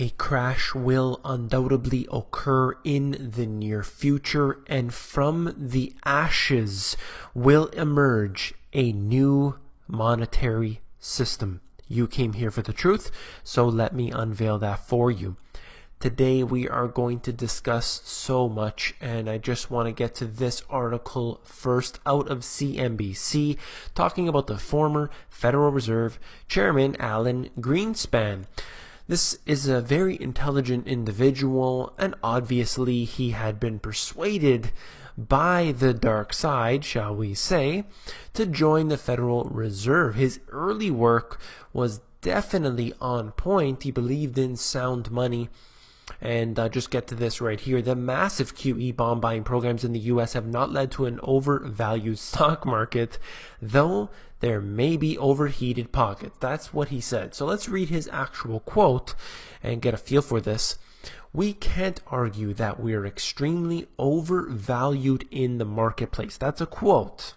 A crash will undoubtedly occur in the near future, and from the ashes will emerge a new monetary system. You came here for the truth, so let me unveil that for you. Today we are going to discuss so much, and I just want to get to this article first out of CNBC, talking about the former Federal Reserve Chairman Alan Greenspan. This is a very intelligent individual, and obviously he had been persuaded by the dark side, shall we say, to join the Federal Reserve. His early work was definitely on point. He believed in sound money. And just get to this right here. The massive QE bond buying programs in the U.S. have not led to an overvalued stock market, though there may be overheated pockets. That's what he said. So let's read his actual quote and get a feel for this. We can't argue that we're extremely overvalued in the marketplace. That's a quote.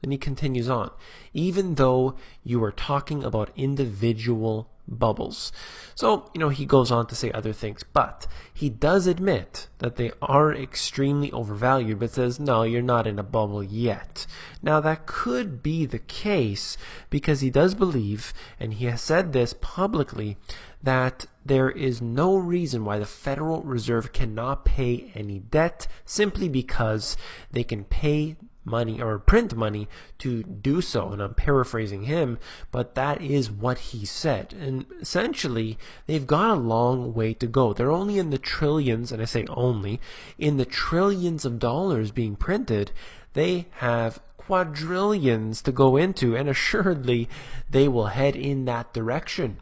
Then he continues on. Even though you are talking about individual bubbles. So, he goes on to say other things, but he does admit that they are extremely overvalued, but says, no, you're not in a bubble yet. Now, that could be the case because he does believe, and he has said this publicly, that there is no reason why the Federal Reserve cannot pay any debt simply because they can pay money or print money to do so. And I'm paraphrasing him, but that is what he said. And essentially, they've got a long way to go. They're only in the trillions, and I say only, in the trillions of dollars being printed. They have quadrillions to go into, and assuredly, they will head in that direction.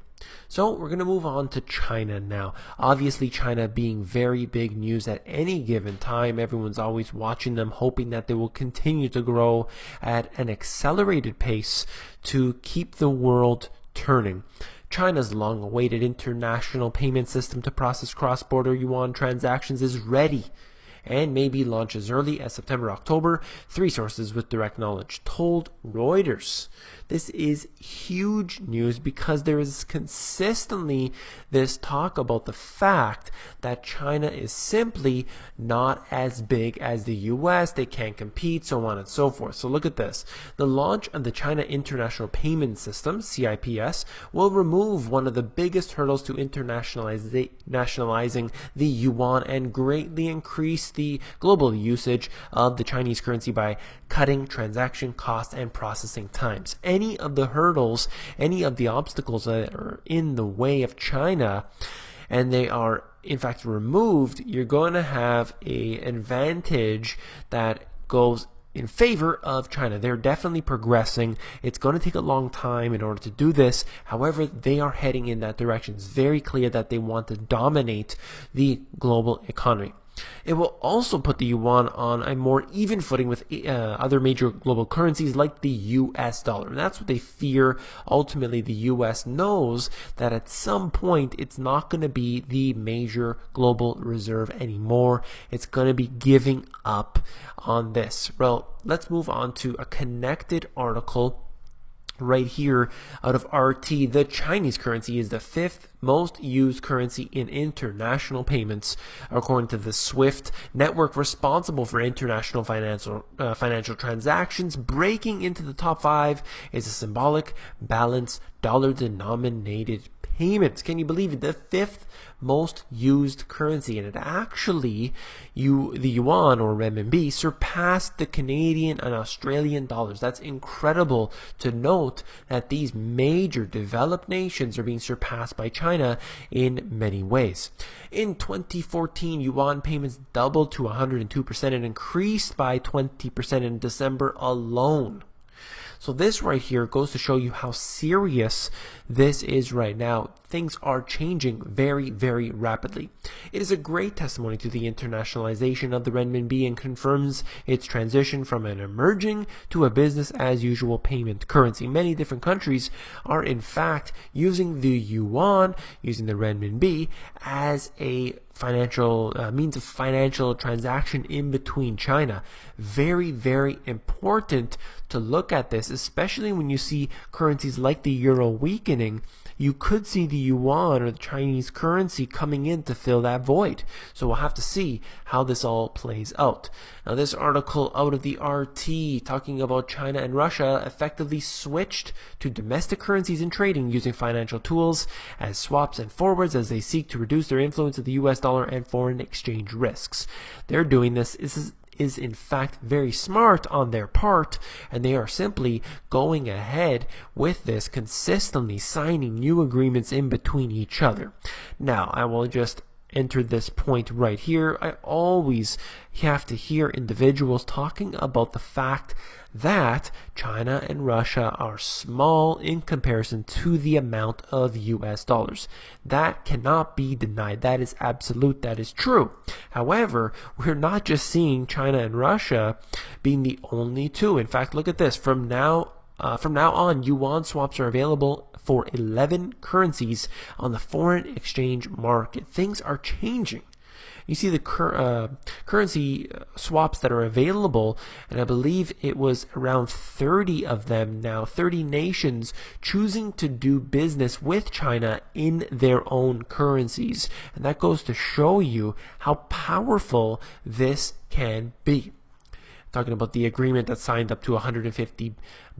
So we're going to move on to China now. Obviously, China being very big news at any given time. Everyone's always watching them, hoping that they will continue to grow at an accelerated pace to keep the world turning. China's long-awaited international payment system to process cross-border yuan transactions is ready and may be launched as early as September-October, 3 sources with direct knowledge told Reuters. This is huge news because there is consistently this talk about the fact that China is simply not as big as the US. They can't compete, so on and so forth. So look at this. The launch of the China International Payment System, CIPS, will remove one of the biggest hurdles to internationalizing the yuan and greatly increase the global usage of the Chinese currency by cutting transaction costs and processing times. Any of the hurdles, any of the obstacles that are in the way of China, and they are in fact removed, you're going to have an advantage that goes in favor of China. They're definitely progressing. It's going to take a long time in order to do this. However, they are heading in that direction. It's very clear that they want to dominate the global economy. It will also put the yuan on a more even footing with other major global currencies like the US dollar. And that's what they fear. Ultimately, the US knows that at some point it's not going to be the major global reserve anymore. It's going to be giving up on this. Well, let's move on to a connected article right here out of RT. The Chinese currency is the 5th most used currency in international payments, according to the SWIFT network responsible for international financial transactions. Breaking into the top 5 is a symbolic balance dollar-denominated payments. Can you believe it? The 5th most used currency, and it actually, the yuan or renminbi surpassed the Canadian and Australian dollars. That's incredible to note that these major developed nations are being surpassed by China in many ways. In 2014, yuan payments doubled to 102% and increased by 20% in December alone. So this right here goes to show you how serious this is right now. Things are changing very, very rapidly. It is a great testimony to the internationalization of the renminbi and confirms its transition from an emerging to a business-as-usual payment currency. Many different countries are in fact using the yuan, using the renminbi as a financial means of financial transaction in between China. Very, very important to look at this, especially when you see currencies like the euro weakening you could see the yuan or the Chinese currency coming in to fill that void. So we'll have to see how this all plays out. Now, this article out of the RT talking about China and Russia effectively switched to domestic currencies in trading using financial tools as swaps and forwards as they seek to reduce their influence of the US dollar and foreign exchange risks. They're doing this is in fact very smart on their part, and they are simply going ahead with this, consistently signing new agreements in between each other. Now, I will just enter this point right here. I always have to hear individuals talking about the fact that China and Russia are small in comparison to the amount of US dollars. That cannot be denied. That is absolute. That is true. However, we're not just seeing China and Russia being the only two. In fact, look at this. From now on, yuan swaps are available for 11 currencies on the foreign exchange market. Things are changing. You see the currency swaps that are available, and I believe it was around 30 of them now, 30 nations choosing to do business with China in their own currencies. And that goes to show you how powerful this can be. Talking about the agreement that signed up to 150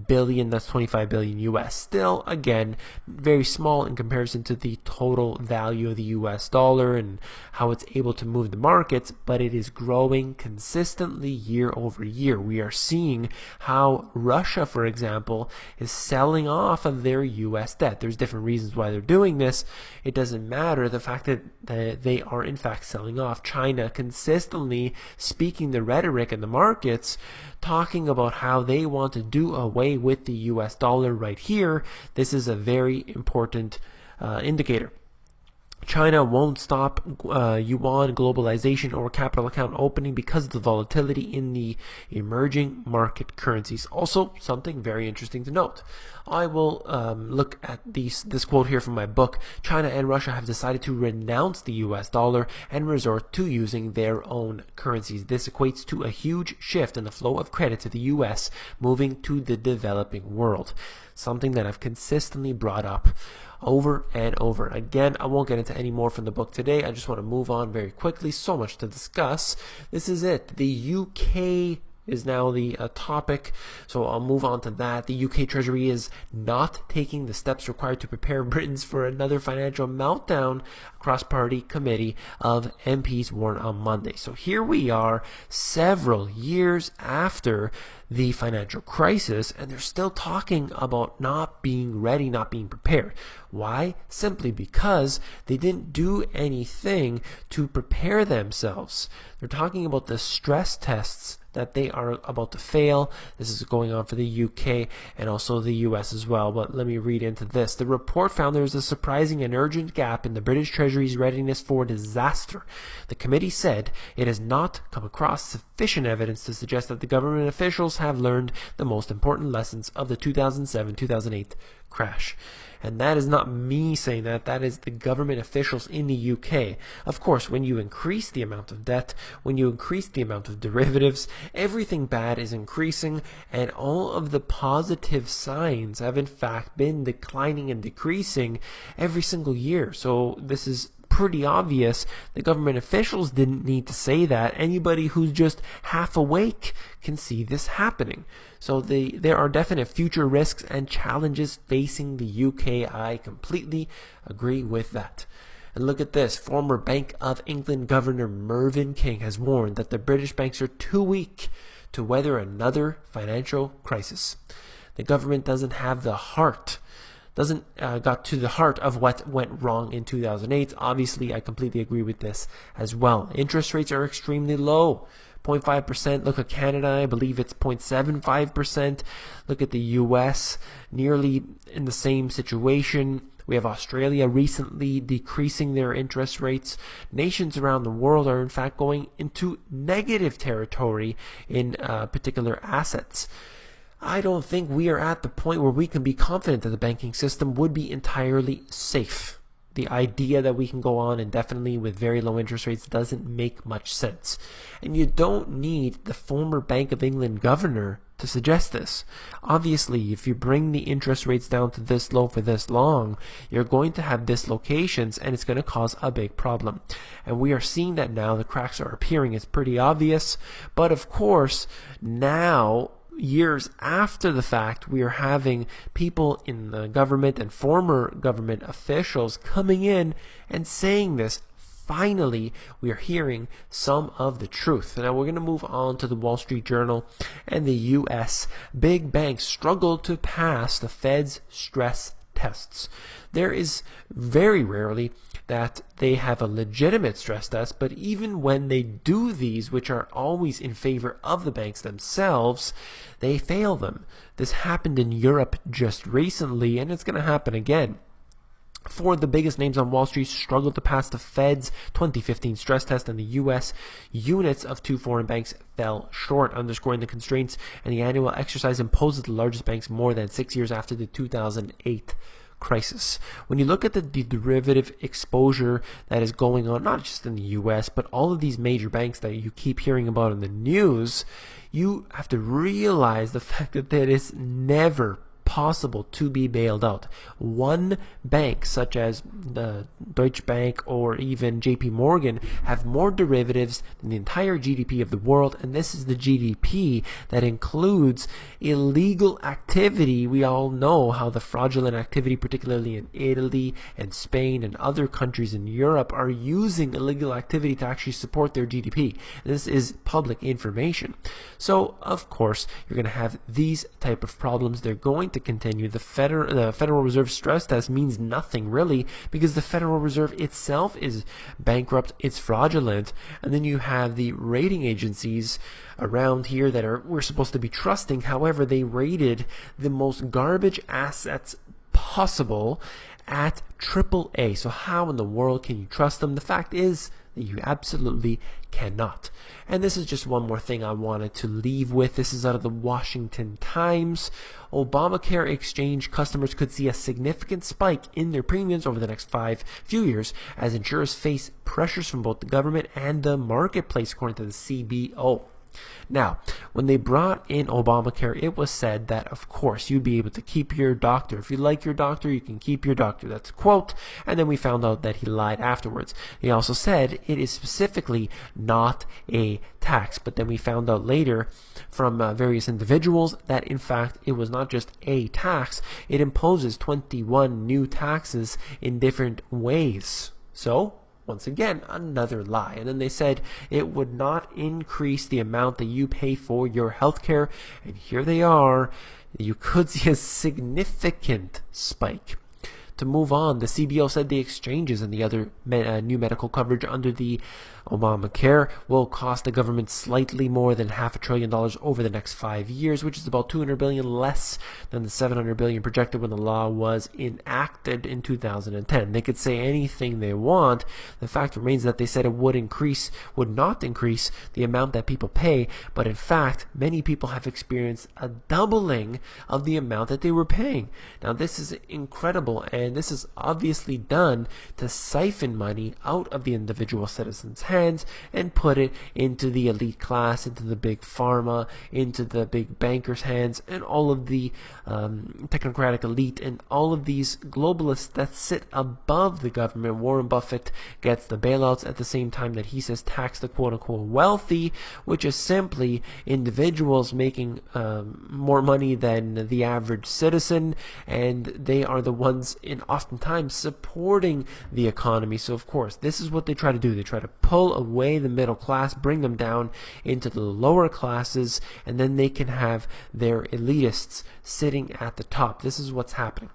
billion, that's 25 billion US. Still, again, very small in comparison to the total value of the US dollar and how it's able to move the markets, but it is growing consistently year over year. We are seeing how Russia, for example, is selling off of their US debt. There's different reasons why they're doing this. It doesn't matter. The fact that they are in fact selling off. China consistently speaking the rhetoric in the markets, talking about how they want to do away with the US dollar right here. This is a very important indicator. China won't stop yuan globalization or capital account opening because of the volatility in the emerging market currencies. Also, something very interesting to note. I will look at this quote here from my book. China and Russia have decided to renounce the US dollar and resort to using their own currencies. This equates to a huge shift in the flow of credit to the US moving to the developing world. Something that I've consistently brought up over and over. Again, I won't get into any more from the book today. I just want to move on very quickly. So much to discuss. This is it. The UK is now the topic, so I'll move on to that. The UK Treasury is not taking the steps required to prepare Britons for another financial meltdown, cross-party committee of MPs warned on Monday. So here we are, several years after the financial crisis, and they're still talking about not being ready, not being prepared. Why? Simply because they didn't do anything to prepare themselves. They're talking about the stress tests that they are about to fail. This is going on for the UK and also the US as well, but let me read into this. The report found there is a surprising and urgent gap in the British Treasury's readiness for disaster. The committee said it has not come across sufficient evidence to suggest that the government officials have learned the most important lessons of the 2007-2008 crash. And that is not me saying that. That is the government officials in the UK. Of course, when you increase the amount of debt, when you increase the amount of derivatives, everything bad is increasing, and all of the positive signs have in fact been declining and decreasing every single year. So this is pretty obvious. The government officials didn't need to say that. Anybody who's just half awake can see this happening. So there are definite future risks and challenges facing the UK. I completely agree with that. And look at this. Former Bank of England Governor Mervyn King has warned that the British banks are too weak to weather another financial crisis. The government doesn't have the heart got to the heart of what went wrong in 2008. Obviously, I completely agree with this as well. Interest rates are extremely low. 0.5%. Look at Canada, I believe it's 0.75%. Look at the US, nearly in the same situation. We have Australia recently decreasing their interest rates. Nations around the world are in fact going into negative territory in particular assets. I don't think we are at the point where we can be confident that the banking system would be entirely safe. The idea that we can go on indefinitely with very low interest rates doesn't make much sense. And you don't need the former Bank of England governor to suggest this. Obviously, if you bring the interest rates down to this low for this long, you're going to have dislocations, and it's going to cause a big problem. And we are seeing that now. The cracks are appearing. It's pretty obvious. But of course, now, years after the fact, we are having people in the government and former government officials coming in and saying this. Finally, we are hearing some of the truth. Now we're going to move on to the Wall Street Journal and the U.S. Big banks struggle to pass the Fed's stress tests. There is very rarely that they have a legitimate stress test, but even when they do these, which are always in favor of the banks themselves, they fail them. This happened in Europe just recently, and it's going to happen again. Four of the biggest names on Wall Street struggled to pass the Fed's 2015 stress test, and the U.S. units of two foreign banks fell short, underscoring the constraints and the annual exercise imposed at the largest banks more than 6 years after the 2008 crisis. When you look at the derivative exposure that is going on, not just in the U.S., but all of these major banks that you keep hearing about in the news, you have to realize the fact that it is never possible to be bailed out. One bank, such as the Deutsche Bank or even JP Morgan, have more derivatives than the entire GDP of the world, and this is the GDP that includes illegal activity. We all know how the fraudulent activity, particularly in Italy and Spain and other countries in Europe, are using illegal activity to actually support their GDP. This is public information. So, of course, you're going to have these type of problems. They're going to continue. The Federal Reserve stress test means nothing really, because the Federal Reserve itself is bankrupt, it's fraudulent, and then you have the rating agencies around here that we're supposed to be trusting. However, they rated the most garbage assets possible at AAA. So how in the world can you trust them? The fact is that you absolutely cannot. And this is just one more thing I wanted to leave with. This is out of the Washington Times. Obamacare exchange customers could see a significant spike in their premiums over the next few years as insurers face pressures from both the government and the marketplace, according to the CBO. Now, when they brought in Obamacare, it was said that, of course, you'd be able to keep your doctor. If you like your doctor, you can keep your doctor. That's a quote. And then we found out that he lied afterwards. He also said it is specifically not a tax. But then we found out later from various individuals that, in fact, it was not just a tax. It imposes 21 new taxes in different ways. So, once again, another lie. And then they said it would not increase the amount that you pay for your healthcare. And here they are. You could see a significant spike. To move on, the CBO said the exchanges and the other new medical coverage under the Obamacare will cost the government slightly more than $500 billion over the next 5 years, which is about $200 billion less than the $700 billion projected when the law was enacted in 2010. They could say anything they want. The fact remains that they said it would not increase the amount that people pay, but in fact, many people have experienced a doubling of the amount that they were paying. Now, this is incredible, and this is obviously done to siphon money out of the individual citizen's hands and put it into the elite class, into the big pharma, into the big bankers' hands, and all of the technocratic elite and all of these globalists that sit above the government. Warren Buffett gets the bailouts at the same time that he says tax the quote-unquote wealthy, which is simply individuals making more money than the average citizen, and they are the ones oftentimes supporting the economy. So of course, this is what they try to do. They try to pull away the middle class, bring them down into the lower classes, and then they can have their elitists sitting at the top. This is what's happening.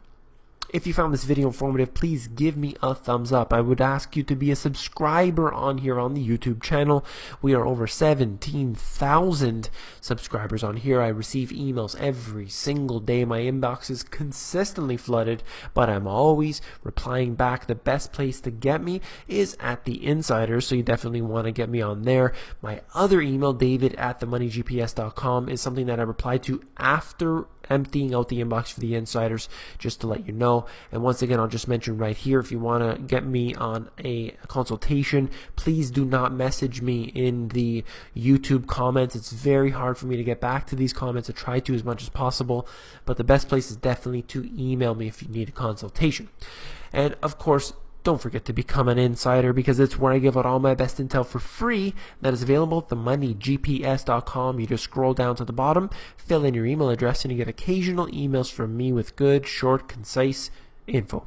If you found this video informative, please give me a thumbs up. I would ask you to be a subscriber on here on the YouTube channel. We are over 17,000 subscribers on here. I receive emails every single day. My inbox is consistently flooded, but I'm always replying back. The best place to get me is at the Insider, so you definitely want to get me on there. My other email, david@themoneygps.com, is something that I reply to after emptying out the inbox for the insiders, just to let you know. And once again, I'll just mention right here, if you want to get me on a consultation, please do not message me in the YouTube comments. It's very hard for me to get back to these comments. I try to as much as possible, but the best place is definitely to email me if you need a consultation. And of course, don't forget to become an insider, because it's where I give out all my best intel for free that is available at themoneygps.com. You just scroll down to the bottom, fill in your email address, and you get occasional emails from me with good, short, concise info.